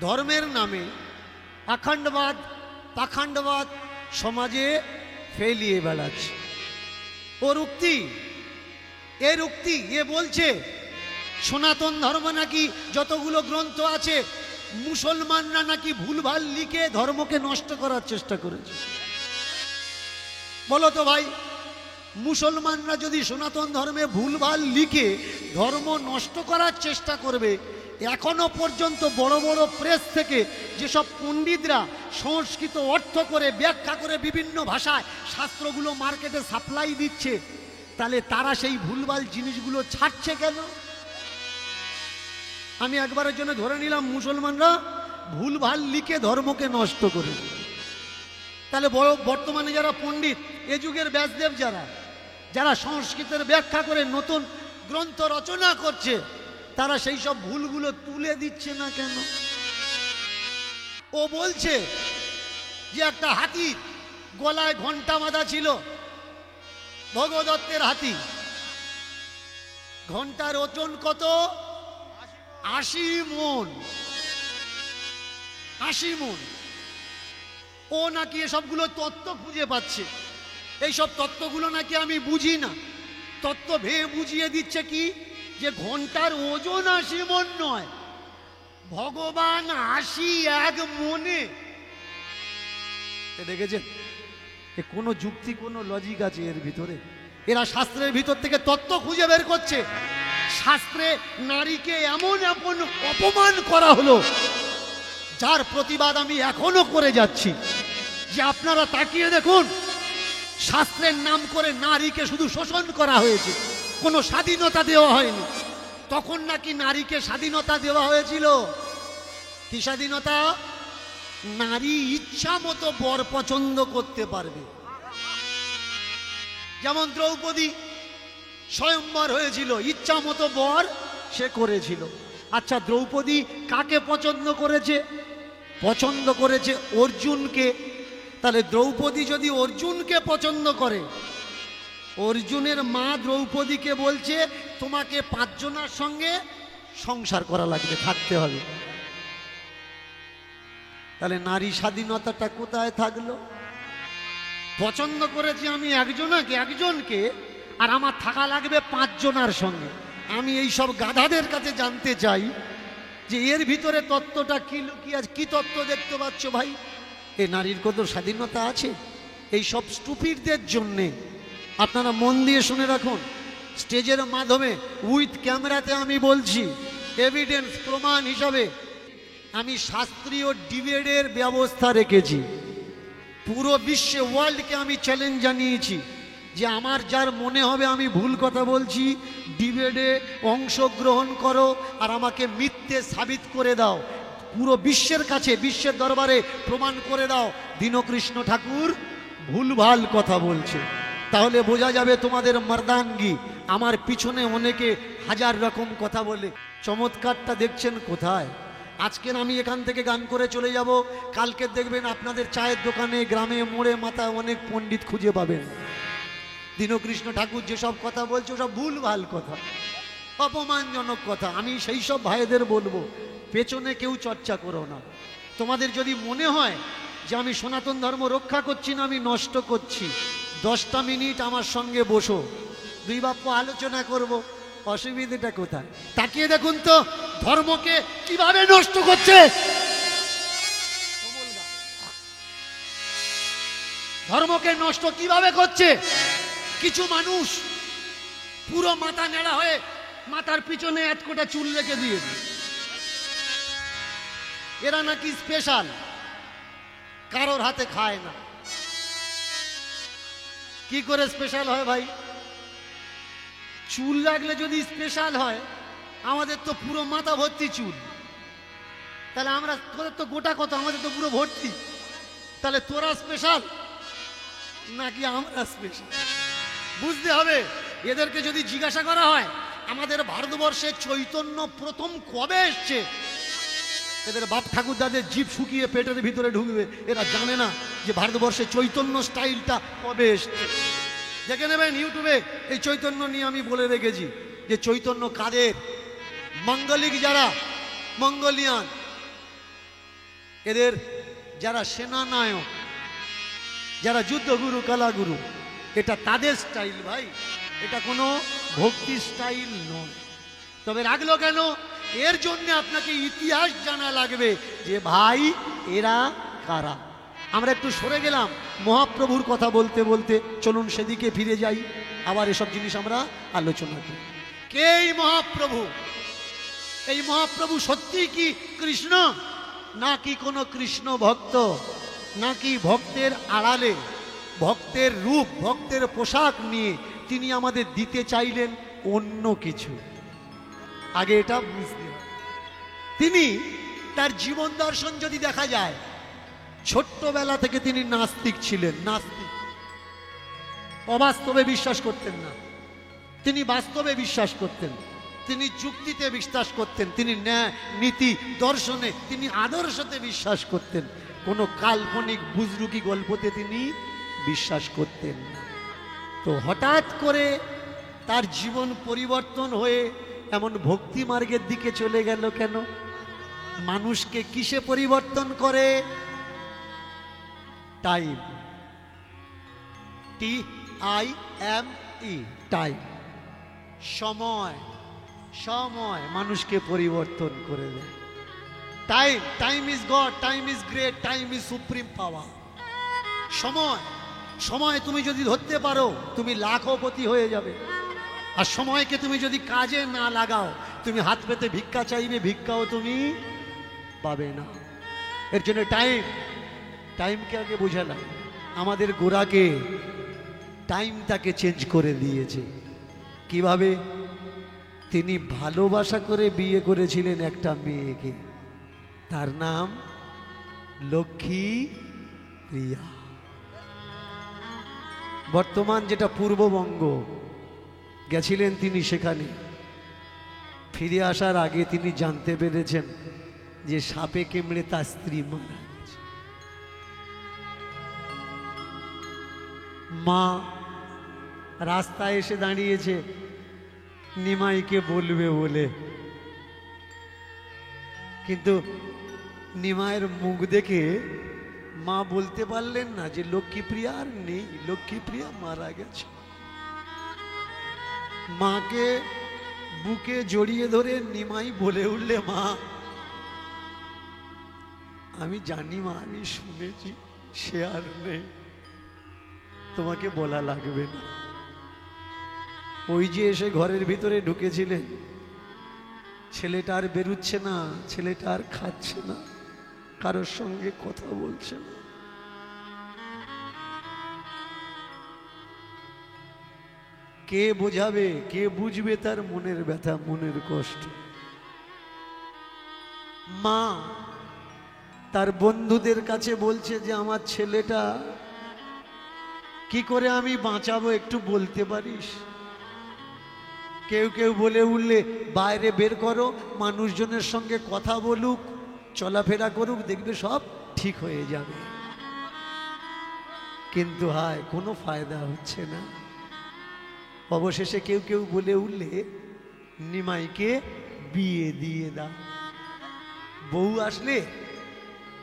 ধর্মের নামে আখণ্ডবাদ পাখণ্ডবাদ সমাজে ফেলিয়ে বেড়াচ্ছে। ওর উক্তি, এর উক্তি, এ বলছে সনাতন ধর্ম নাকি যতগুলো গ্রন্থ আছে মুসলমানরা নাকি ভুলভাল লিখে ধর্মকে নষ্ট করার চেষ্টা করেছে। বলো তো ভাই, মুসলমানরা যদি সনাতন ধর্মে ভুলভাল লিখে ধর্ম নষ্ট করার চেষ্টা করবে, এখনো পর্যন্ত বড় বড় প্রেস থেকে যেসব পণ্ডিতরা সংস্কৃত অর্থ করে ব্যাখ্যা করে বিভিন্ন ভাষায় শাস্ত্রগুলো মার্কেটে সাপ্লাই দিচ্ছে, তাহলে তারা সেই ভুলভাল জিনিসগুলো ছাড়ছে কেন? আমি একবারের জন্য ধরে নিলাম মুসলমানরা ভুলভাল লিখে ধর্মকে নষ্ট করে। তাহলে বর্তমানে যারা পণ্ডিত, এ যুগের ব্যাসদেব যারা যারা সংস্কৃতের ব্যাখ্যা করে নতুন গ্রন্থ রচনা করছে, তারা সেই সব ভুলগুলো তুলে দিচ্ছে না কেন? ও বলছে যে একটা হাতি গলায় ঘন্টা বাঁধা ছিল, ভগদত্তের হাতি, ঘন্টার ওজন কত? 80 মণ। 80 মণ। ও নাকি এসবগুলো তত্ত্ব খুঁজে পাচ্ছে। এইসব তত্ত্বগুলো নাকি আমি বুঝি না। তত্ত্ব ভেবে বুঝিয়ে দিচ্ছে কি, যে ঘন্টার ওজন 80 মণ নয়, ভগবান 81 মণে। দেখেছেন, কোনো যুক্তি, কোনো লজিক আছে এর ভিতরে? এরা শাস্ত্রের ভিতর থেকে তত্ত্ব খুঁজে বের করছে। শাস্ত্রে নারীকে এমন অপমান করা হলো, যার প্রতিবাদ আমি এখনো করে যাচ্ছি। যে আপনারা তাকিয়ে দেখুন, শাস্ত্রের নাম করে নারীকে শুধু শোষণ করা হয়েছে, কোনো স্বাধীনতা দেওয়া হয়নি। তখন নাকি নারীকে স্বাধীনতা দেওয়া হয়েছিল। কি স্বাধীনতা? নারী ইচ্ছা মতো বর পছন্দ করতে পারবে। যেমন দ্রৌপদী স্বয়ম্বর হয়েছিল, ইচ্ছা মতো বর সে করেছিল। আচ্ছা, দ্রৌপদী কাকে পছন্দ করেছে? পছন্দ করেছে অর্জুনকে। তাহলে দ্রৌপদী যদি অর্জুনকে পছন্দ করে, অর্জুনের মা দ্রৌপদীকে বলছে তোমাকে 5 জনের সঙ্গে সংসার করা লাগবে, থাকতে হবে। তাহলে নারী স্বাধীনতাটা কোথায় থাকলো? পছন্দ করেছি আমি একজনকে, আর আমার থাকা লাগবে 5 জনের সঙ্গে। আমি এই সব গাধাদের কাছে জানতে চাই যে এর ভিতরে তত্ত্বটা কি লুকিয়ে আছে? কি তত্ত্ব দেখতে পাচ্ছ ভাই? এ নারীর কত স্বাধীনতা আছে? এই সব স্টুপিডদের জন্যে আপনারা মন দিয়ে শুনে রাখুন। স্টেজের মাধ্যমে উইথ ক্যামেরাতে আমি বলছি, এভিডেন্স প্রমাণ হিসাবে আমি শাস্ত্রীয় ডিবেটের ব্যবস্থা রেখেছি। পুরো বিশ্বে, ওয়ার্ল্ডকে আমি চ্যালেঞ্জ জানিয়েছি যে আমার যার মনে হবে আমি ভুল কথা বলছি, ডিবেটে অংশগ্রহণ করো আর আমাকে মিথ্যে সাবিত করে দাও। পুরো বিশ্বের কাছে, বিশ্বের দরবারে প্রমাণ করে দাও দীনকৃষ্ণ ঠাকুর ভুলভাল কথা বলছে। তাহলে বোঝা যাবে তোমাদের মর্দানগি। আমার পিছনে অনেকে হাজার রকম কথা বলে। চমৎকারটা দেখছেন কোথায়? আজকের আমি এখান থেকে গান করে চলে যাব, কালকে দেখবেন আপনাদের চায়ের দোকানে, গ্রামে, মোড়ে মাথায় অনেক পণ্ডিত খুঁজে পাবেন। দীনকৃষ্ণ ঠাকুর যেসব কথা বলছে ওসব ভুলভাল কথা, অপমানজনক কথা। আমি সেই সব ভাইদের বলবো, পেছনে কেউ চর্চা করো না। তোমাদের যদি মনে হয় যে আমি সনাতন ধর্ম রক্ষা করছি না, আমি নষ্ট করছি, 10টা মিনিট আমার সঙ্গে বসো, 2 বাক্য আলোচনা করব। অসুবিধাটা কোথায়? তাকিয়ে দেখুন তো ধর্মকে কিভাবে নষ্ট করছে। ধর্মকে নষ্ট কিভাবে করছে? কিছু মানুষ পুরো মাথা নেড়া হয়ে মাথার পিছনে 1 কোটা চুল রেখে দিয়েছে। এরা নাকি স্পেশাল, কারোর হাতে খায় না। কি করে স্পেশাল হয় ভাই? চুল রাখলে যদি স্পেশাল হয়, আমাদের তো পুরো মাথা ভর্তি চুল, তাহলে আমরা, তোদের তো গোটা কত, আমাদের তো পুরো ভর্তি। তাহলে তোরা স্পেশাল নাকি আমরা স্পেশাল? বুঝতে হবে। এদেরকে যদি জিজ্ঞাসা করা হয় আমাদের ভারতবর্ষে চৈতন্য প্রথম কবে এসছে, এদের বাপ ঠাকুরদাদের জিভ শুকিয়ে পেটের ভিতরে ঢুকবে। এরা জানে না যে ভারতবর্ষে চৈতন্য স্টাইলটা কবে এসছে। দেখে নেবেন ইউটিউবে, এই চৈতন্য নিয়ে আমি বলে রেখেছি যে চৈতন্য কাদের। মঙ্গলিক যারা, মঙ্গোলিয়ান, এদের যারা সেনানায়ক, যারা যুদ্ধগুরু, কলাগুরু, এটা তাদের স্টাইল ভাই, এটা কোনো ভক্তি স্টাইল নয়। তবে রাখলো কেন? এর জন্য আপনাকে ইতিহাস জানা লাগবে যে ভাই এরা কারা। আমরা একটু সরে গেলাম মহাপ্রভুর কথা বলতে বলতে, চলুন সেদিকে ফিরে যাই, আবার এসব জিনিস আমরা আলোচনা করি। কে এই মহাপ্রভু? এই মহাপ্রভু সত্যি কি কৃষ্ণ, নাকি কোনো কৃষ্ণ ভক্ত, নাকি ভক্তের আড়ালে ভক্তের রূপ, ভক্তের পোশাক নিয়ে তিনি আমাদের দিতে চাইলেন অন্য কিছু? আগে এটা বুঝতে হবে। তিনি তার জীবন দর্শন যদি দেখা যায়, ছোট্টবেলা থেকে তিনি নাস্তিক ছিলেন। নাস্তিক, অবাস্তবে বিশ্বাস করতেন না, তিনি বাস্তবে বিশ্বাস করতেন, তিনি যুক্তিতে বিশ্বাস করতেন, তিনি ন্যায় নীতি দর্শনে, তিনি আদর্শতে বিশ্বাস করতেন, কোনো কাল্পনিক বুজরুকি গল্পতে তিনি বিশ্বাস করতেন না। তো হঠাৎ করে তার জীবন পরিবর্তন হয়ে এমন ভক্তি মার্গের দিকে চলে গেল কেন? মানুষকে কিসে পরিবর্তন করে? টাইম, TIME, টাইম, সময়। সময় মানুষকে পরিবর্তন করে দেয়। Time, time is god, time is great, time is supreme পাওয়ার। সময়, সময় তুমি যদি ধরতে পারো তুমি লাখপতি হয়ে যাবে। আর সময়কে তুমি যদি কাজে না লাগাও, তুমি হাত পেতে ভিক্ষা চাইবে, ভিক্ষাও তুমি পাবে না। এর জন্য টাইম, টাইমকে আগে বোঝালাম। আমাদের গোড়াকে টাইমটাকে চেঞ্জ করে দিয়েছে। কিভাবে? তিনি ভালোবাসা করে বিয়ে করেছিলেন একটা মেয়েকে, তার নাম লক্ষ্মী প্রিয়া। বর্তমান যেটা পূর্ববঙ্গ, গেছিলেন তিনি সেখানে। ফিরে আসার আগে তিনি জানতে পেরেছেন যে সাপে কামড়ে তার স্ত্রী মারা গেছে। মা রাস্তায় এসে দাঁড়িয়েছে নিমাইকে বলবে বলে, কিন্তু নিমাইয়ের মুখ দেখে মা বলতে পারলেন না যে লক্ষ্মীপ্রিয়া আর নেই, লক্ষ্মীপ্রিয়া মারা গেছে। মাকে বুকে জড়িয়ে ধরে নিমাই বলে উঠলে, মা আমি জানি মা, আমি শুনেছি, সে আর নেই, তোমাকে বলা লাগবে না। ওই যে এসে ঘরের ভিতরে ঢুকেছিলেন, ছেলেটা আর বেরুচ্ছে না, ছেলেটা আর খাচ্ছে না, কারোর সঙ্গে কথা বলছে না। কে বোঝাবে, কে বুঝবে তার মনের ব্যথা, মনের কষ্ট? মা তার বন্ধুদের কাছে বলছে যে আমার ছেলেটা কি করে আমি বাঁচাবো, একটু বলতে পারিস? কেউ কেউ বলে উঠলে, বাইরে বের করো, মানুষজনের সঙ্গে কথা বলুক, চলাফেরা করুক, দেখবে সব ঠিক হয়ে যাবে। কিন্তু হায়, কোনো ফায়দা হচ্ছে না। অবশেষে কেউ কেউ বলে উঠলে, নিমাইকে বিয়ে দিয়ে দাও, বউ আসলে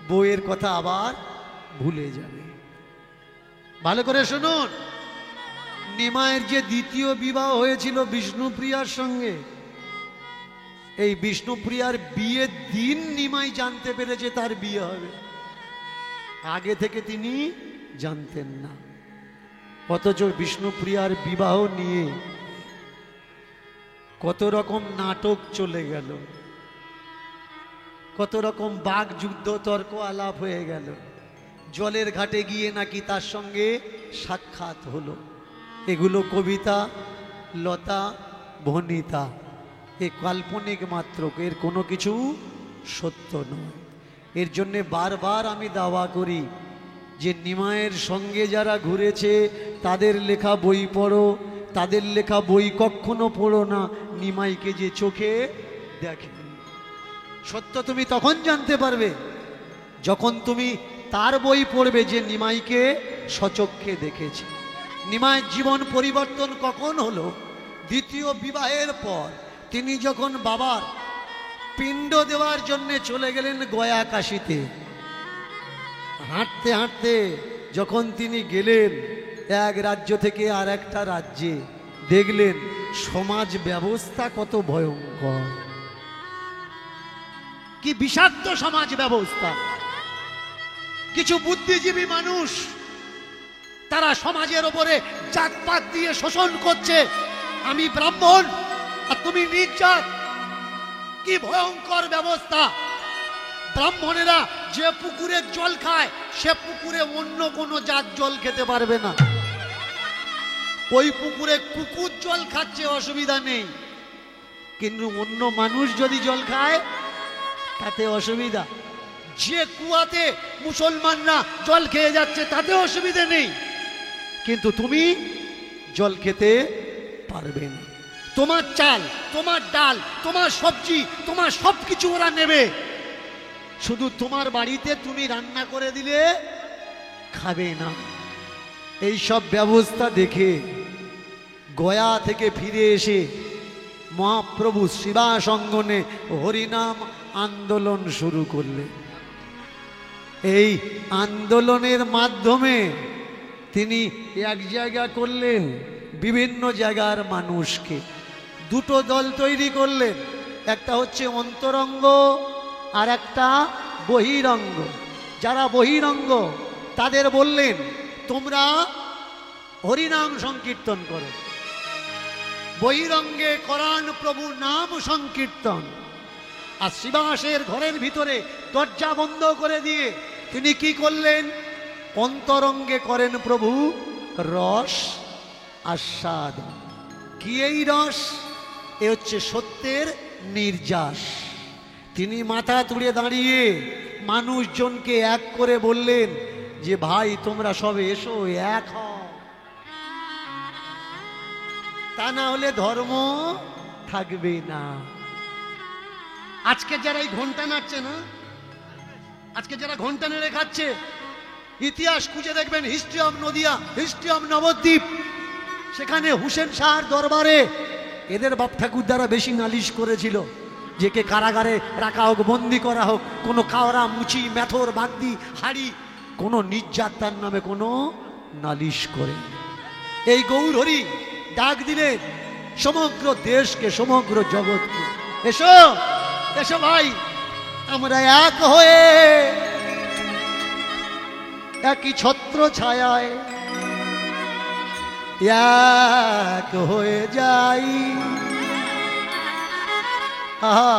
বউয়ের কথা আবার ভুলে যাবে। ভালো করে শুনুন, নিমাইয়ের যে দ্বিতীয় বিবাহ হয়েছিল বিষ্ণুপ্রিয়ার সঙ্গে, এই বিষ্ণুপ্রিয়ার বিয়ের দিন নিমাই জানতে পেরেছে তার বিয়ে হবে, আগে থেকে তিনি জানতেন না। অথচ বিষ্ণুপ্রিয়ার বিবাহ নিয়ে কত রকম নাটক চলে গেল, কত রকম বাক যুদ্ধ, তর্ক আলাপ হয়ে গেল। জলের ঘাটে গিয়ে নাকি তার সঙ্গে সাক্ষাৎ হলো। এগুলো কবিতা, লতা, ভনিতা, এ কাল্পনিক মাত্র, এর কোনো কিছু সত্য নয়। এর জন্যে বারবার আমি দাওয়া করি যে নিমাইয়ের সঙ্গে যারা ঘুরেছে তাদের লেখা বই পড়ো, তাদের লেখা বই কখনো পড়ো না নিমাইকে যে চোখে দেখে। সত্য তুমি তখন জানতে পারবে যখন তুমি তার বই পড়বে যে নিমাইকে সচক্ষে দেখেছে। নিমাইয়ের জীবন পরিবর্তন কখন হলো? দ্বিতীয় বিবাহের পর তিনি যখন বাবার পিণ্ড দেওয়ার জন্য চলে গেলেন গয়া কাশীতে, হাঁটতে হাঁটতে যখন তিনি গেলেন এক রাজ্য থেকে আর একটা রাজ্যে, দেখলেন সমাজ ব্যবস্থা কত ভয়ঙ্কর, কি বিষাক্ত সমাজ ব্যবস্থা। কিছু বুদ্ধিজীবী মানুষ তারা সমাজের ওপরে জাতপাত দিয়ে শোষণ করছে। আমি ব্রাহ্মণ আর তুমি নিচ জাত, কি ভয়ঙ্কর ব্যবস্থা। ব্রাহ্মণেরা যে পুকুরের জল খায় সে পুকুরে অন্য কোনো জাত জল খেতে পারবে না। ওই পুকুরে কুকুর জল খাচ্ছে, অসুবিধা নেই, কিন্তু অন্য মানুষ যদি জল খায় তাতে অসুবিধা। যে কুয়াতে মুসলমানরা জল খেয়ে যাচ্ছে তাতে অসুবিধা নেই, কিন্তু তুমি জল খেতে পারবে না। তোমার চাল, তোমার ডাল, তোমার সবজি, তোমার সবকিছু ওরা নেবে, শুধু তোমার বাড়িতে তুমি রান্না করে দিলে খাবে না। এই সব ব্যবস্থা দেখে গয়া থেকে ফিরে এসে মহাপ্রভু শিবাসঙ্গনে হরিনাম আন্দোলন শুরু করলেন। এই আন্দোলনের মাধ্যমে তিনি এক জায়গা করলেন বিভিন্ন জায়গার মানুষকে, দুটো দল তৈরি করলেন, একটা হচ্ছে অন্তরঙ্গ আর একটা বহিরঙ্গ। যারা বহিরঙ্গ তাদের বললেন তোমরা হরিনাম সংকীর্তন করো, বহিরঙ্গে করান প্রভু নাম সংকীর্তন। আর শিবাসের ঘরের ভিতরে দরজা বন্ধ করে দিয়ে তিনি কি করলেন, অন্তরঙ্গে করেন প্রভু রস আস্বাদ। কি এই রস? এ হচ্ছে সত্যের নির্যাস। তিনি মাথা তুলে দাঁড়িয়ে মানুষজনকে এক করে বললেন যে ভাই তোমরা সবে এসো, এক হও, তা না হলে ধর্ম থাকবে না। আজকে যারা এই ঘন্টা নাড়ছে না, আজকে যারা ঘন্টা নেড়ে খাচ্ছে, ইতিহাস খুঁজে দেখবেন, history of Nadia, history of Nabadwip, সেখানে হুসেন শাহর দরবারে এদের বাপ ঠাকুর দ্বারা বেশি নালিশ করেছিল যে কে কারাগারে রাখা হোক, বন্দি করা হোক, কোনো কাওরা মুচি মেথর বাগদি হাড়ি কোনো নির্যাতন নামে কোনো নালিশ করে। এই গৌর হরি ডাক দিলেন সমগ্র দেশকে, সমগ্র জগৎকে, এসো এসো ভাই, আমরা এক হয়ে একই ছত্র ছায়ায় এক হয়ে যাই। আহা,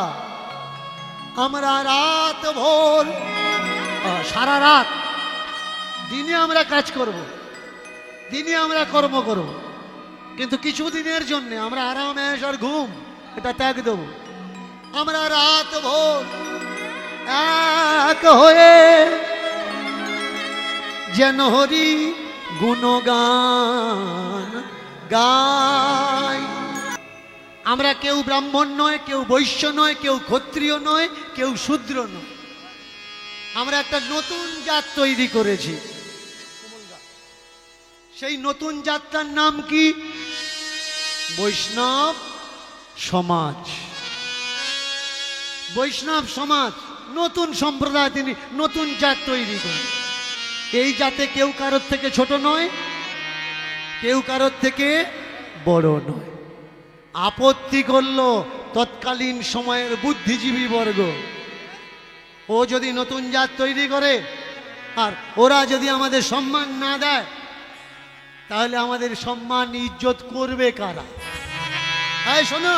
আমরা রাত ভোর, সারা রাত দিনে আমরা কাজ করব, দিনে আমরা কর্ম করব, কিন্তু কিছু দিনের জন্য আমরা আরাম আর ঘুম এটা ত্যাগ দেব। আমরা রাত ভোর এক হয়ে যেন হরি গুণগান গাই। আমরা কেউ ব্রাহ্মণ নয়, কেউ বৈশ্য নয়, কেউ ক্ষত্রিয় নয়, কেউ শূদ্র নয়, আমরা একটা নতুন জাত তৈরি করেছি। সেই নতুন জাতটার নাম কি? বৈষ্ণব সমাজ। বৈষ্ণব সমাজ, নতুন সম্প্রদায়, তিনি নতুন জাত তৈরি করেন। এই জাতে কেউ কারোর থেকে ছোট নয়, কেউ কারোর থেকে বড় নয়। আপত্তি করলো তৎকালীন সময়ের বুদ্ধিজীবী বর্গ, ও যদি নতুন জাত তৈরি করে আর ওরা যদি আমাদের সম্মান না দেয়, তাহলে আমাদের সম্মান ইজ্জত করবে কারা? এই শোনো,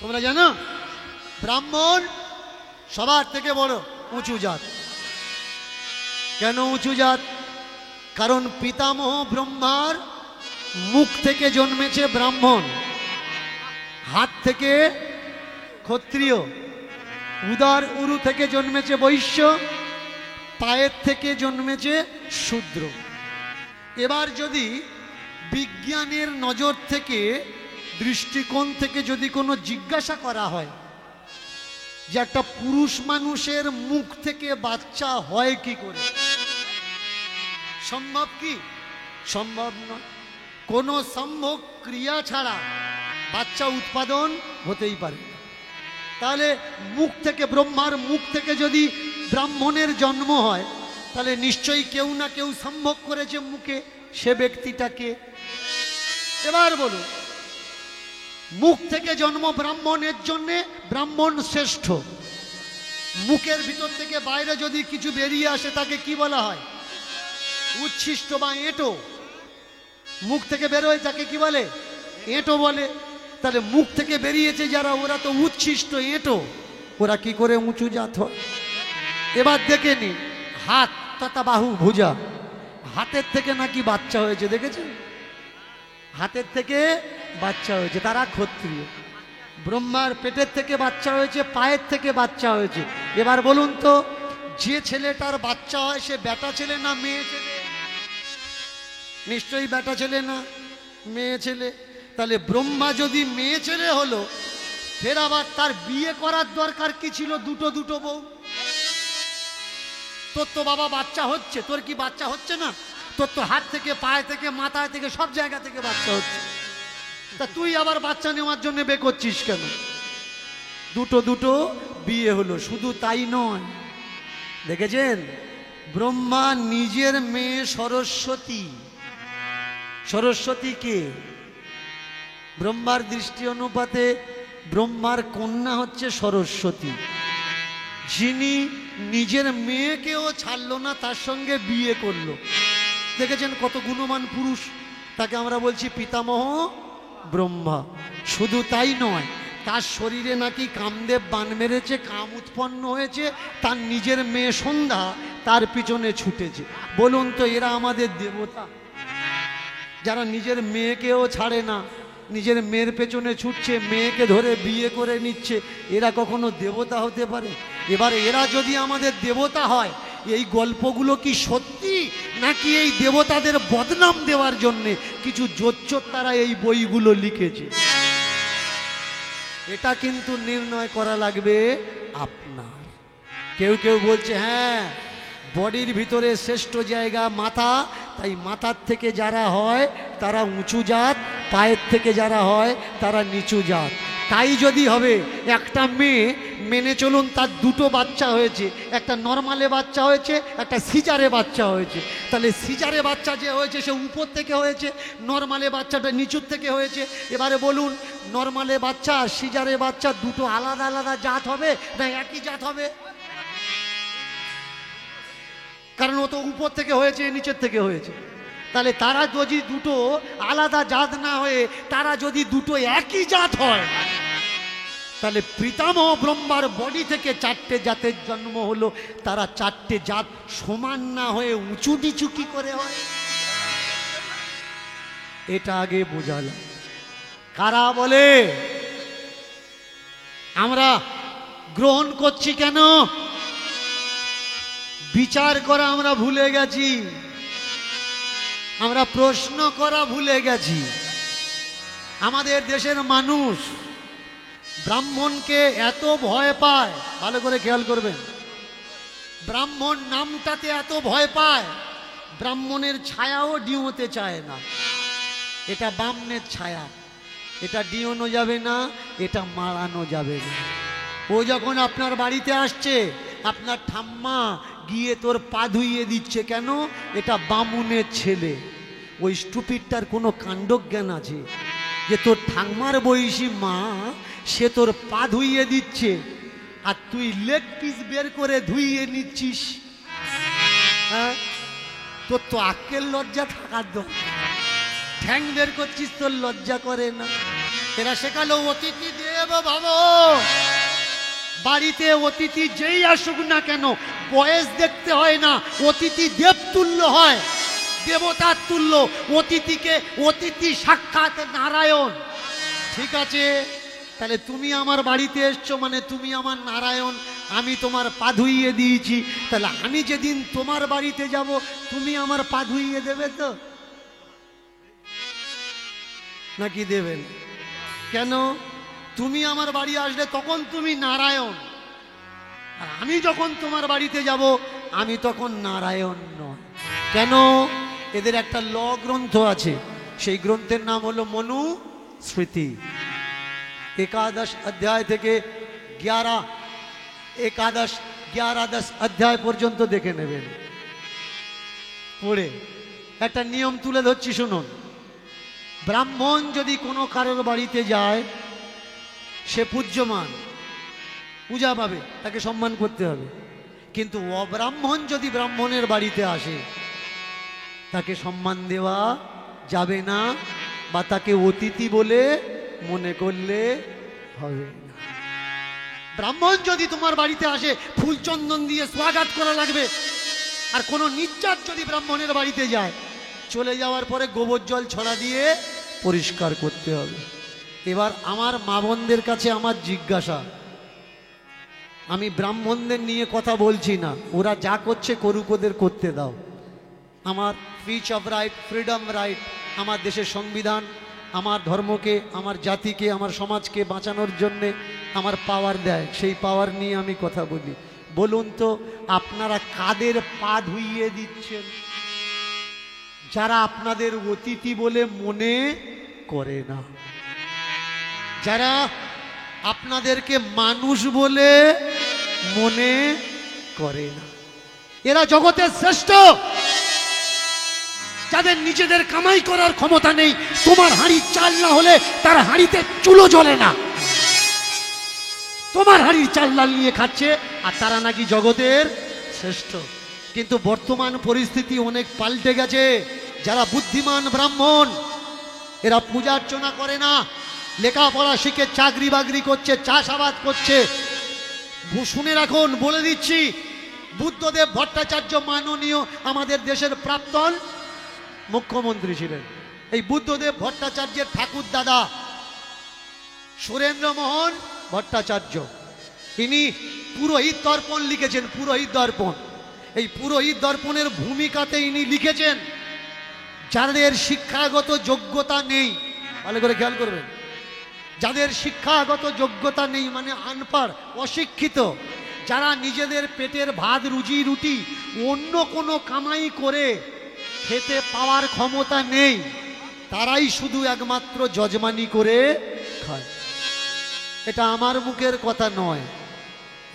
তোমরা জানো ব্রাহ্মণ সবার থেকে বড় উঁচু জাত। কেন উঁচু জাত? কারণ পিতামহ ব্রহ্মার মুখ থেকে জন্মেছে ব্রাহ্মণ, হাত থেকে ক্ষত্রিয়, উদর উরু থেকে জন্মেছে বৈশ্য, পায়ের থেকে জন্মেছে শূদ্র। এবার যদি বিজ্ঞানের নজর থেকে, দৃষ্টিকোণ থেকে যদি কোনো জিজ্ঞাসা করা হয় যে একটা পুরুষ মানুষের মুখ থেকে বাচ্চা হয় কি করে, সম্ভব কি? সম্ভব নয়। কোনো সম্ভব ক্রিয়া ছাড়া বাচ্চা উৎপাদন হতেই পারে না। তাহলে মুখ থেকে, ব্রহ্মার মুখ থেকে যদি ব্রাহ্মণের জন্ম হয়, তাহলে নিশ্চয়ই কেউ না কেউ সম্ভব করেছে মুখে, সে ব্যক্তিটাকে। এবার বলুন, মুখ থেকে জন্ম ব্রাহ্মণের জন্যে ব্রাহ্মণ শ্রেষ্ঠ। মুখের ভিতর থেকে বাইরে যদি কিছু বেরিয়ে আসে তাকে কি বলা হয়? উচ্ছিষ্ট বা এঁটো। মুখ থেকে বেরোয় তাকে কি বলে? এঁটো বলে। তাহলে মুখ থেকে বেরিয়েছে যারা, ওরা তো উচ্ছিষ্ট, এঁটো, ওরা কি করে উঁচু জাত হয়? এবার দেখে নি, হাত তথা বাহু ভুজা, হাতের থেকে নাকি বাচ্চা হয়েছে, দেখেছেন? হাতের থেকে বাচ্চা হয়েছে, তারা ক্ষত্রিয়। ব্রহ্মার পেটের থেকে বাচ্চা হয়েছে, পায়ের থেকে বাচ্চা হয়েছে। এবার বলুন তো, যে ছেলেটার বাচ্চা হয় সে বেটা ছেলে না মেয়ে ছেলে? নিশ্চয়ই বেটা ছেলে না মেয়ে ছেলে। তাহলে ব্রহ্মা যদি মেয়ে ছেলে হলো, ফের আবার তার বিয়ে করার দরকার কি ছিল? দুটো দুটো বউ। তোর তো বাবা বাচ্চা হচ্ছে, তোর কি বাচ্চা হচ্ছে না? তোর তো হাত থেকে, পায়ে থেকে, মাথায় থেকে, সব জায়গা থেকে বাচ্চা হচ্ছে। তা তুই আবার বাচ্চা নেওয়ার জন্য বে করছিস কেন? দুটো দুটো বিয়ে হলো। শুধু তাই নয়, দেখেছেন, ব্রহ্মা নিজের মেয়ে সরস্বতী। সরস্বতী কে? ব্রহ্মার দৃষ্টি অনুপাতে ব্রহ্মার কন্যা হচ্ছে সরস্বতী, যিনি নিজের মেয়েকেও ছাড়লো না, তার সঙ্গে বিয়ে করলো। দেখেছেন কত গুণবান পুরুষ, তাকে আমরা বলছি পিতামহ ব্রহ্মা। শুধু তাই নয়, তার শরীরে নাকি কামদেব বান মেরেছে, কাম উৎপন্ন হয়েছে, তার নিজের মেয়ে সন্ধ্যা তার পিছনে ছুটেছে। বলুন তো, এরা আমাদের দেবতা? যারা নিজের মেয়েকেও ছাড়ে না, নিজের মেয়ের পেছনে ছুটছে, মেয়েকে ধরে বিয়ে করে নিচ্ছে, এরা কখনো দেবতা হতে পারে? এবার এরা যদি আমাদের দেবতা হয়, এই গল্পগুলো কি সত্যি, নাকি এই দেবতাদের বদনাম দেওয়ার জন্যে কিছু জোচ্চোর তারা এই বইগুলো লিখেছে? এটা কিন্তু নির্ণয় করা লাগবে আপনার। কেউ কেউ বলছে হ্যাঁ, বডির ভিতরে শ্রেষ্ঠ জায়গা মাথা, তাই মাথার থেকে যারা হয় তারা উঁচু জাত, পায়ের থেকে যারা হয় তারা নিচু জাত। তাই যদি হবে, একটা মেয়ে মেনে চলুন, তার দুটো বাচ্চা হয়েছে, একটা নর্মালে বাচ্চা হয়েছে, একটা সিজারে বাচ্চা হয়েছে। তাহলে সিজারে বাচ্চা যে হয়েছে সে উপর থেকে হয়েছে, নর্মালে বাচ্চাটা নিচুর থেকে হয়েছে। এবারে বলুন, নর্মালে বাচ্চা আর সিজারে বাচ্চা দুটো আলাদা আলাদা জাত হবে না একই জাত হবে? কারণ ও তো উপর থেকে হয়েছে, নিচের থেকে হয়েছে। তাহলে তারা যদি দুটো আলাদা জাত না হয়ে তারা যদি দুটো একই জাত হয়, তাহলে পিতামহ ব্রহ্মার বডি থেকে চারটে জাতের জন্ম হলো, তারা চারটে জাত সমান না হয়ে উঁচু নিচু কি করে হয়? এটা আগে বোঝালাম। কারা বলে আমরা গ্রহণ করছি কেন? বিচার করা আমরা ভুলে গেছি, আমরা প্রশ্ন করা ভুলে গেছি। আমাদের দেশের মানুষ ব্রাহ্মণকে এত ভয় পায়, ভালো করে খেয়াল করবেন, ব্রাহ্মণ নামটাতে এত ভয় পায়, ব্রাহ্মণের ছায়াও ডিওতে চায় না। এটা বামনের ছায়া, এটা ডিওনো যাবে না, এটা মারানো যাবে না। ও যখন আপনার বাড়িতে আসছে, আপনার ঠাম্মা গিয়ে তোর পা ধুইয়ে দিচ্ছে কেন? এটা বামুনের ছেলে। ওই স্টুপিডটার কোনো কাণ্ডজ্ঞান আছে যে তোর ঠাম্মার বয়সী মা, সে তোর পা ধুইয়ে দিচ্ছে আর তুই লেগ পিস বের করে ধুইয়ে নিচ্ছিস? হ্যাঁ, তোর তো আক্কেল লজ্জা থাকার দরকার। ঠ্যাং বের করছিস, তোর লজ্জা করে না? এরা শেখালো অতিথি দেব ভাব। বাড়িতে অতিথি যেই আসুক না কেন বয়স দেখতে হয় না, অতিথি দেব তুল্য হয়, দেবতার তুল্য। অতিথিকে অতিথি সাক্ষাৎ নারায়ণ। ঠিক আছে, তাহলে তুমি আমার বাড়িতে এসছো মানে তুমি আমার নারায়ণ, আমি তোমার পা ধুইয়ে দিয়েছি। তাহলে আমি যেদিন তোমার বাড়িতে যাব, তুমি আমার পা ধুইয়ে দেবে তো নাকি দেবেন? কেন? তুমি আমার বাড়ি আসলে তখন তুমি নারায়ণ, আর আমি যখন তোমার বাড়িতে যাব আমি তখন নারায়ণ নয়। কেন? এদের একটা ল গ্রন্থ আছে, সেই গ্রন্থের নাম হলো মনুস্মৃতি। একাদশ অধ্যায় থেকে 11 11 10 অধ্যায় পর্যন্ত দেখে নেবেন। পড়ে একটা নিয়ম তুলে ধরছি শুনুন। ব্রাহ্মণ যদি কোনো কারোর বাড়িতে যায়, সে পূজ্যমান, পূজা পাবে, তাকে সম্মান করতে হবে। কিন্তু অব্রাহ্মণ যদি ব্রাহ্মণের বাড়িতে আসে, তাকে সম্মান দেওয়া যাবে না, বা তাকে অতিথি বলে মনে করলে হবে না। ব্রাহ্মণ যদি তোমার বাড়িতে আসে, ফুল চন্দন দিয়ে স্বাগত করা লাগবে। আর কোনো নির্জাত যদি ব্রাহ্মণের বাড়িতে যায়, চলে যাওয়ার পরে গোবর জল ছড়া দিয়ে পরিষ্কার করতে হবে। এবার আমার মা বোনদের কাছে আমার জিজ্ঞাসা, আমি ব্রাহ্মণদের নিয়ে কথা বলছি না, ওরা যা করছে করুক, ওদের করতে দাও। আমার speech of right, freedom right, আমার দেশের সংবিধান আমার ধর্মকে, আমার জাতিকে, আমার সমাজকে বাঁচানোর জন্যে আমার পাওয়ার দেয়, সেই পাওয়ার নিয়ে আমি কথা বলি। বলুন তো, আপনারা কাদের পা ধুইয়ে দিচ্ছেন? যারা আপনাদের অতিথি বলে মনে করে না, যারা আপনাদেরকে মানুষ বলে মনে করে না, এরা জগতের শ্রেষ্ঠ। যাদের নিজেদের কামাই করার ক্ষমতা নেই, তোমার হাঁড়ির চাল না হলে তার হাঁড়িতে চুলো জ্বলে না, তোমার হাঁড়ির চাল লাল নিয়ে খাচ্ছে, আর তারা নাকি জগতের শ্রেষ্ঠ। কিন্তু বর্তমান পরিস্থিতি অনেক পাল্টে গেছে। যারা বুদ্ধিমান ব্রাহ্মণ, এরা পূজা অর্চনা করে না, লেখাপড়া শিখে চাকরি বাকরি করছে, চাষাবাদ করছে। শুনে রাখুন, বলে দিচ্ছি, বুদ্ধদেব ভট্টাচার্য মাননীয় আমাদের দেশের প্রাক্তন মুখ্যমন্ত্রী ছিলেন। এই বুদ্ধদেব ভট্টাচার্যের ঠাকুর দাদা সুরেন্দ্র মোহন ভট্টাচার্য, তিনি পুরোহিত দর্পণ লিখেছেন। পুরোহিত দর্পণ, এই পুরোহিত দর্পণের ভূমিকাতে ইনি লিখেছেন, যাদের শিক্ষাগত যোগ্যতা নেই, ভালো করে খেয়াল করবেন, যাদের শিক্ষাগত যোগ্যতা নেই মানে আনপাড়, অশিক্ষিত, যারা নিজেদের পেটের ভাত রুজি রুটি অন্য কোনো কামাই করে খেতে পাওয়ার ক্ষমতা নেই, তারাই শুধু একমাত্র যজমানি করে খায়। এটা আমার মুখের কথা নয়,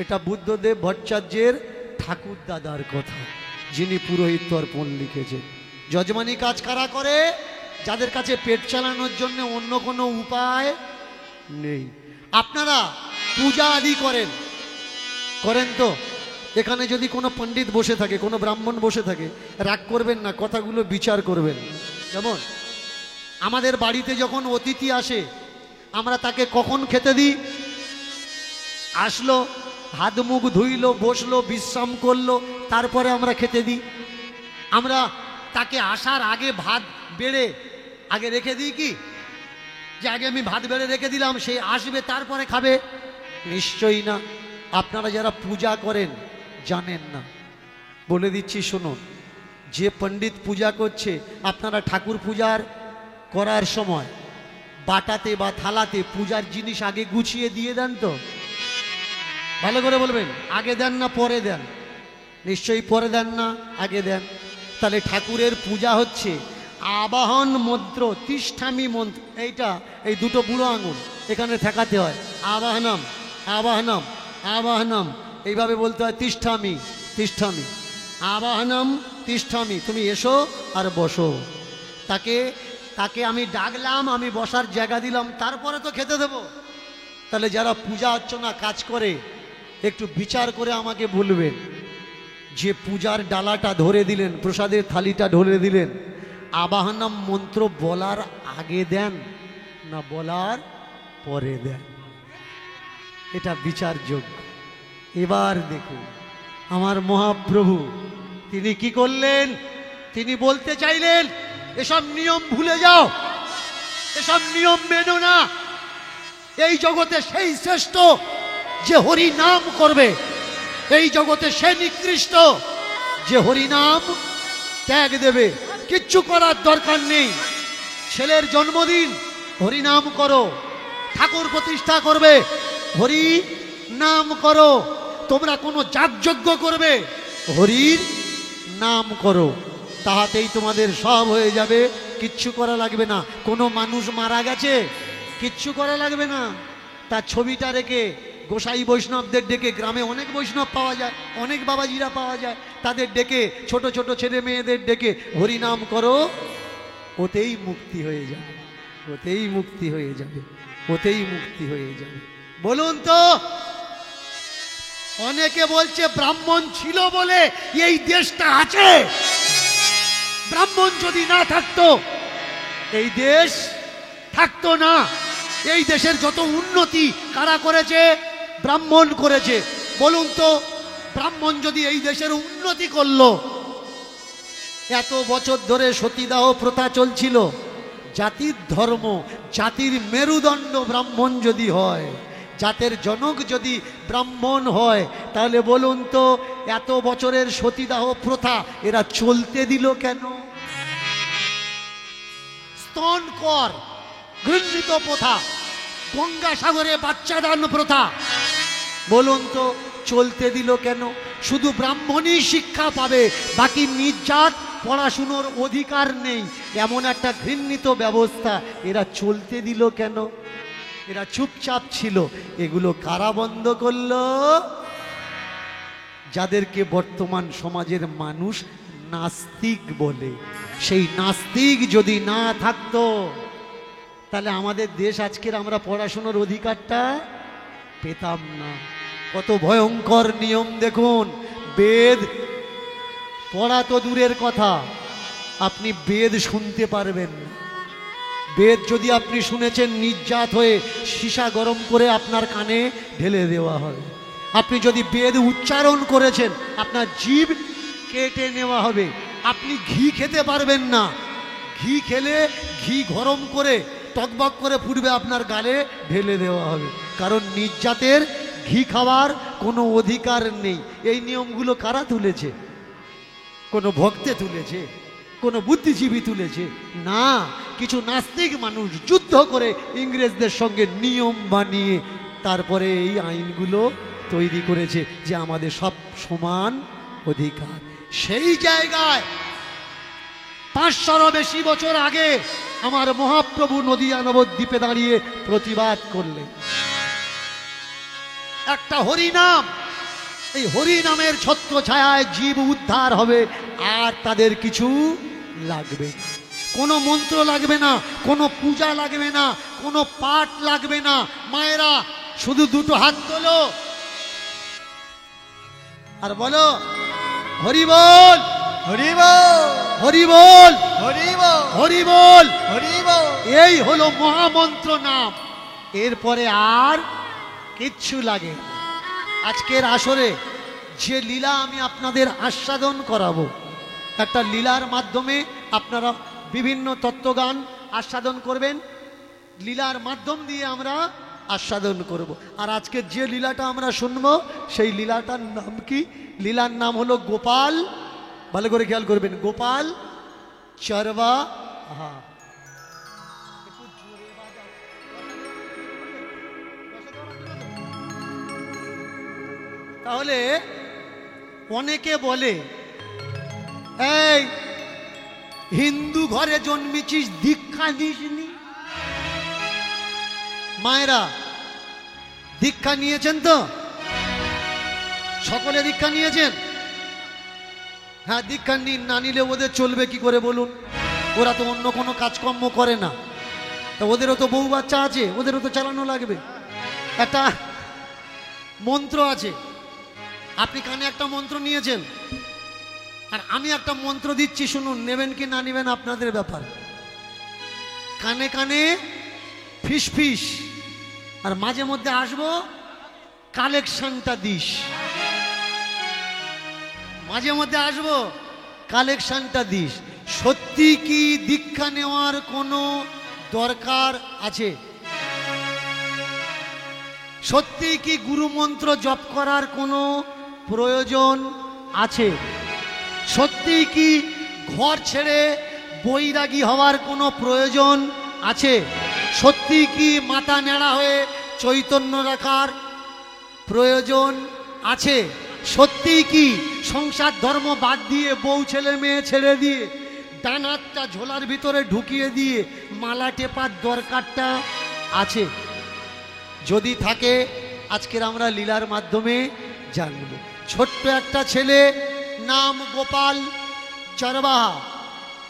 এটা বুদ্ধদেব ভট্টাচার্যের ঠাকুর দাদার কথা, যিনি পুরোহিত দর্পণ লিখেছেন। যজমানি কাজ কারা করে? যাদের কাছে পেট চালানোর জন্য অন্য কোনো উপায় নেই। আপনারা পূজা আদি করেন তো? এখানে যদি কোনো পণ্ডিত বসে থাকে, কোনো ব্রাহ্মণ বসে থাকে, রাগ করবেন না, কথাগুলো বিচার করবেন। যেমন আমাদের বাড়িতে যখন অতিথি আসে, আমরা তাকে কখন খেতে দিই? আসলো, হাত মুখ ধুইলো, বসলো, বিশ্রাম করলো, তারপরে আমরা খেতে দিই। আমরা তাকে আসার আগে ভাত বেড়ে আগে রেখে দিই কি, যে আগে আমি ভাত বেড়ে রেখে দিলাম, সে আসবে তারপরে খাবে? নিশ্চয়ই না। আপনারা যারা পূজা করেন জানেন না, বলে দিচ্ছি শুনুন। যে পণ্ডিত পূজা করছে, আপনারা ঠাকুর পূজার করার সময় বাটাতে বা থালাতে পূজার জিনিস আগে গুছিয়ে দিয়ে দেন তো? ভালো করে বলবেন, আগে দেন না পরে দেন? নিশ্চয়ই পরে দেন না, আগে দেন। তাহলে ঠাকুরের পূজা হচ্ছে আবাহন মন্ত্র, তিষ্ঠামি মন্ত্র, এইটা এই দুটো বুড়ো আঙুল এখানে ঠেকাতে হয়। আবাহনম আবাহনম আবাহনম, এইভাবে বলতে হয়, তিষ্ঠামি তিষ্ঠামি আবাহনম তিষ্ঠামি, তুমি এসো আর বসো। তাকে আমি ডাকলাম, আমি বসার জায়গা দিলাম, তারপরে তো খেতে দেবো। তাহলে যারা পূজা অর্চনা কাজ করে, একটু বিচার করে আমাকে বলবেন, যে পূজার ডালাটা ধরে দিলেন, প্রসাদের থালিটা ধরে দিলেন, আবাহনম মন্ত্র বলার আগে দেন না বলার পরে দেন? এটা বিচারযোগ্য। এবার দেখুন আমার মহাপ্রভু তিনি কি করলেন? তিনি বলতে চাইলেন, এসব নিয়ম ভুলে যাও, এসব নিয়ম মেনো না। এই জগতে সেই শ্রেষ্ঠ যে হরি নাম করবে, এই জগতে সে নিকৃষ্ট যে হরি নাম ত্যাগ দেবে। কিচ্ছু করার দরকার নেই। ছেলের জন্মদিন, হরি নাম করো। ঠাকুর প্রতিষ্ঠা করবে, হরি নাম করো। তোমরা কোনো যাগযজ্ঞ করবে, হরির নাম করো, তাহাতেই তোমাদের সব হয়ে যাবে, কিচ্ছু করা লাগবে না। কোনো মানুষ মারা গেছে, কিচ্ছু করা লাগবে না, তার ছবিটা রেখে গোসাই বৈষ্ণবদের ডেকে, গ্রামে অনেক বৈষ্ণব পাওয়া যায়, অনেক বাবাজিরা পাওয়া যায়, তাদের ডেকে, ছোট ছোট ছেলে মেয়েদের ডেকে হরিনাম করো, ওতেই মুক্তি হয়ে যাবে, ওতেই মুক্তি হয়ে যাবে, ওতেই মুক্তি হয়ে যাবে। বলুন তো, অনেকে বলছে ব্রাহ্মণ ছিল বলে এই দেশটা আছে, ব্রাহ্মণ যদি না থাকতো এই দেশ থাকতো না। এই দেশের যত উন্নতি কারা করেছে? ব্রাহ্মণ করেছে। বলুন তো, ব্রাহ্মণ যদি এই দেশের উন্নতি করলো, এত বছর ধরে সতীদাহ প্রথা চলছিল, জাতির ধর্ম, জাতির মেরুদণ্ড ব্রাহ্মণ যদি হয়, জাতের জনক যদি ব্রাহ্মণ হয়, তাহলে বলুন তো এত বছরের সতীদাহ প্রথা এরা চলতে দিল কেন? স্তন কর ঘৃণিত প্রথা, গঙ্গাসাগরে বাচ্চাদান প্রথা, বলুন তো চলতে দিল কেন? শুধু ব্রাহ্মণই শিক্ষা পাবে, বাকি নির্জাত পড়াশুনোর অধিকার নেই, এমন একটা ঘৃণিত ব্যবস্থা এরা চলতে দিল কেন? এরা চুপচাপ ছিল। এগুলো কারা বন্ধ করলো? যাদেরকে বর্তমান সমাজের মানুষ নাস্তিক বলে। সেই নাস্তিক যদি না থাকতো, তাহলে আমাদের দেশ আজকের আমরা পড়াশোনার অধিকারটা পেতাম না। কত ভয়ঙ্কর নিয়ম দেখুন। বেদ পড়া তো দূরের কথা, আপনি বেদ শুনতে পারবেন না। বেদ যদি আপনি শুনেছেন, নির্যাত হয়ে সীসা গরম করে আপনার কানে ঢেলে দেওয়া হবে। আপনি যদি বেদ উচ্চারণ করেছেন, আপনার জিভ কেটে নেওয়া হবে। আপনি ঘি খেতে পারবেন না, ঘি খেলে ঘি গরম করে টকবক করে ফুটবে, আপনার গালে ঢেলে দেওয়া হবে। কারণ নির্যাতের ঘি খাওয়ার কোনো অধিকার নেই। এই নিয়মগুলো কারা তুলেছে? কোনো ভক্তে তুলেছে? কোনো বুদ্ধিজীবী তুলেছে? না, কিছু নাস্তিক মানুষ যুদ্ধ করে ইংরেজদের সঙ্গে নিয়ম বানিয়ে তারপরে এই আইনগুলো তৈরি করেছে যে আমাদের সব সমান অধিকার। সেই জায়গায় 500 বেশি বছর আগে আমার মহাপ্রভু নদিয়া নবদ্বীপে দাঁড়িয়ে প্রতিবাদ করলেন। একটা হরিনাম, এই হরিনামের ছত্র ছায়ায় জীব উদ্ধার হবে, আর তাদের কিছু লাগবে না। কোনো মন্ত্র লাগবে না, কোনো পূজা লাগবে না, কোনো পাঠ লাগবে না। মায়েরা শুধু দুটো হাত তোলো আর বলো হরি বল, হরি বল, হরি বল, হরি বল, হরি বল, হরি বল। এই হলো মহামন্ত্র নাম। এরপরে আর কিচ্ছু লাগে না। আজকের আসরে যে লীলা আমি আপনাদের আস্বাদন করাবো, একটা লীলার মাধ্যমে আপনারা বিভিন্ন তত্ত্বগান আস্বাদন করবেন। লীলার মাধ্যম দিয়ে আমরা আস্বাদন করব। আর আজকে যে লীলাটা আমরা শুনবো, সেই লীলাটার নাম কি? লীলার নাম হলো গোপাল। ভালো করে খেয়াল করবেন, গোপাল চরবা। তাহলে অনেকে বলে, এই হিন্দু ঘরে জন্মেছিস, দীক্ষা নিসনি? মায়েরা দীক্ষা নিয়েছেন তো? সকলে দীক্ষা নিয়েছেন? হ্যাঁ, দীক্ষা নিন। না নিলে ওদের চলবে কি করে বলুন? ওরা তো অন্য কোনো কাজকর্ম করে না, তা ওদেরও তো বউ বাচ্চা আছে, ওদেরও তো চালানো লাগবে। একটা মন্ত্র আছে, আপনি কানে একটা মন্ত্র নিয়েছেন, আর আমি একটা মন্ত্র দিচ্ছি, শুনুন। নেবেন কি না নেবেন আপনাদের ব্যাপার। কানে কানে ফিস ফিস, আর মাঝে মধ্যে আসবো কালেকশনটা দিস। মাঝে মধ্যে আসবো, কালেকশনটা দিস। সত্যি কি দীক্ষা নেওয়ার কোনো দরকার আছে? সত্যি কি গুরুমন্ত্র জপ করার কোনো প্রয়োজন আছে? সত্যি কি ঘর ছেড়ে বৈরাগী হওয়ার কোনো প্রয়োজন আছে? সত্যি কি মাথা নেড়া হয়ে চৈতন্য রাখার প্রয়োজন আছে? সত্যি কি সংসার ধর্ম বাদ দিয়ে বউ ছেলে মেয়ে ছেড়ে দিয়ে ডান হাতটা ঝোলার ভিতরে ঢুকিয়ে দিয়ে মালা টেপার দরকারটা আছে? যদি থাকে, আজকের আমরা লীলার মাধ্যমে জানব। ছোট্ট একটা ছেলে नाम गोपाल चरवाहा,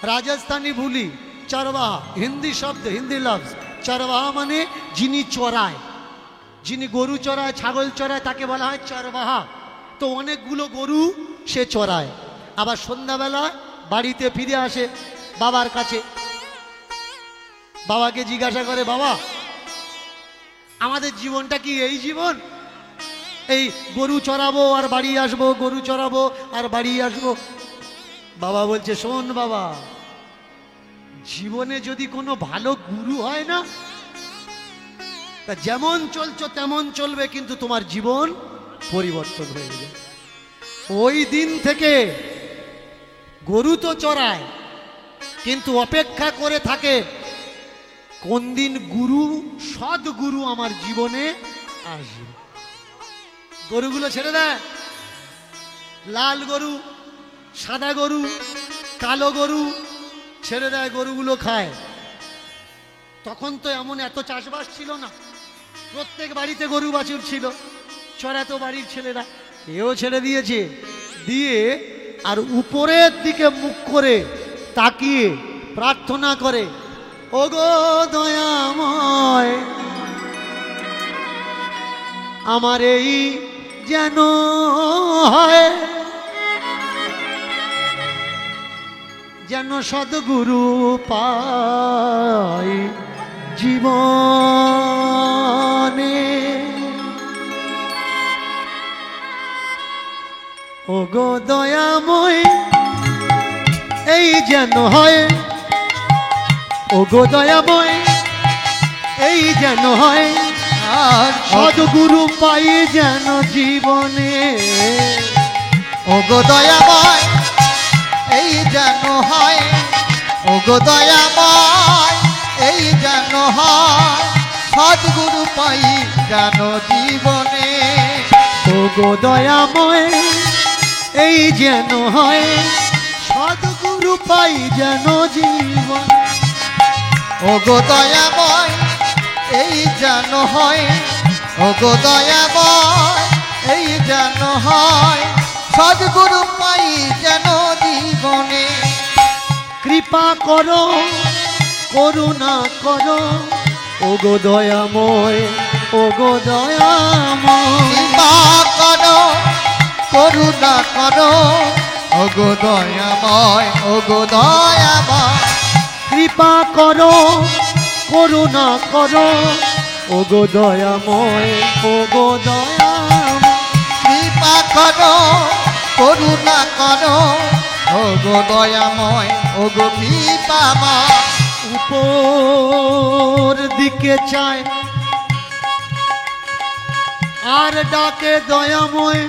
राजस्थानी भूली चरवाहा, हिंदी शब्द हिंदी लफ्ज चरवाहा माने जिनी चराय, जिनी गरु चराय छागल चराय ताके बला हय चरवाहा। तो अनेकगुलो गरु से चराय, आबार सन्ध्याबेला बाड़ीते फिरे आसे बाबार काछे, बाबाके जिज्ञासा करे बाबा आमादेर जीवनटा कि एई जीवन, এই গরু চড়াবো আর বাড়ি আসবো, গরু চড়াবো আর বাড়ি আসবো। বাবা বলছে শোন বাবা, জীবনে যদি কোনো ভালো গুরু হয় না, তা যেমন চলছো তেমন চলবে, কিন্তু তোমার জীবন পরিবর্তন হয়ে যাবে। ওই দিন থেকে গরু তো চড়ায়, কিন্তু অপেক্ষা করে থাকে কোন দিন গুরু, সৎ গুরু আমার জীবনে আসবে। গরুগুলো ছেড়ে দেয়, লাল গরু, সাদা গরু, কালো গরু ছেড়ে দেয়, গরুগুলো খায়। তখন তো এমন এত চাষবাস ছিল না, প্রত্যেক বাড়িতে গরু বাছুর ছিল, চড়াতো বাড়ির ছেলেরা, এও ছেড়ে দিয়েছে। দিয়ে আর উপরের দিকে মুখ করে তাকিয়ে প্রার্থনা করে, ওগো দয়াময় আমার এই যেন হয়, যেন সদ্গুরু পাই জীবনে। ওগো দয়াময় এই যেন হয়, ওগো দয়াময় এই যেন হয়, আর সদ্গুরু পাই যেন জীবনে। ওগো দয়াময় এই যেন হয়, ওগো দয়াময় এই যেন হয়, সদ্গুরু পাই যেন জীবনে। ওগো দয়াময় এই যেন হয়, সদ্গুরু পাই যেন জীবন। ওগো দয়াময় এই যেন হয়, ওগো দয়াময় এই যেন হয়, সদ্গুরু পাই যেন জীবনে। কৃপা করো করুণা করো ওগো দয়াময়, ওগো দয়াময়। কৃপা করো করুণা করো ওগো দয়াময়, ওগো দয়াময়। কৃপা করো করুণা করো ওগো দয়াময়, ওগো দয়াময়। কৃপা করো করুণা করো ওগো দয়াময়, ওগো কৃপাময়। উপর দিকে চায় আর ডাকে দয়াময়,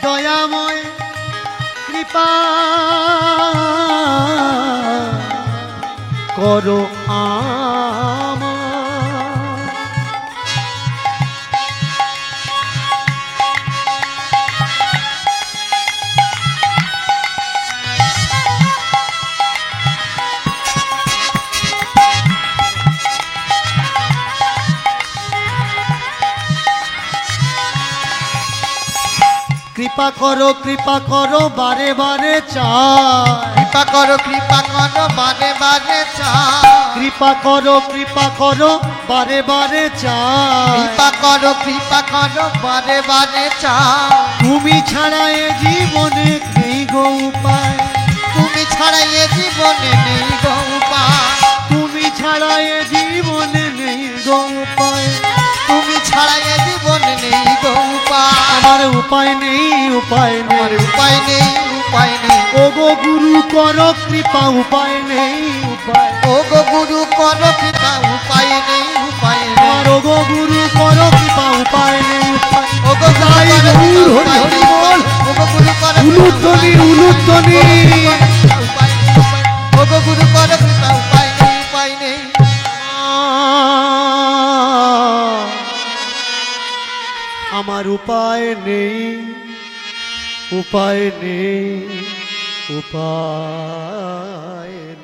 দয়াময় কৃপা করো আমার। কৃপা করো বারে বারে চাই, কৃপা করো বারে বারে চাই। কৃপা করো বারে বারে চাই। কৃপা করো বারে বারে চাই। তুমি ছাড়া এ জীবনে নেই গো উপায়, তুমি ছাড়া এ জীবনে নেই গো উপায়। তুমি ছাড়া এ জীবনে নেই গো উপায়, তুমি ছাড়া এ জীবনে নেই গো উপায়। আমার উপায় নেই, উপায় আমার নেই, উপায় নেই, উপায় নেই। ওগো গুরু করো কৃপা, উপায় নেই, উপায়। ওগো গুরু করো কৃপা, উপায় নেই, উপায় নেই। আর ওগো গুরু করো কৃপা, উপায় নেই, উপায়। ওগো যাই গৌর হরি হরি বল, ওগো গুরু করো উলুধ্বনি উলুধ্বনি। ওগো গুরু করো কৃপা, উপায় নেই, উপায় নেই। আমার উপায় নেই, উপায় নেই, উপায় নেই।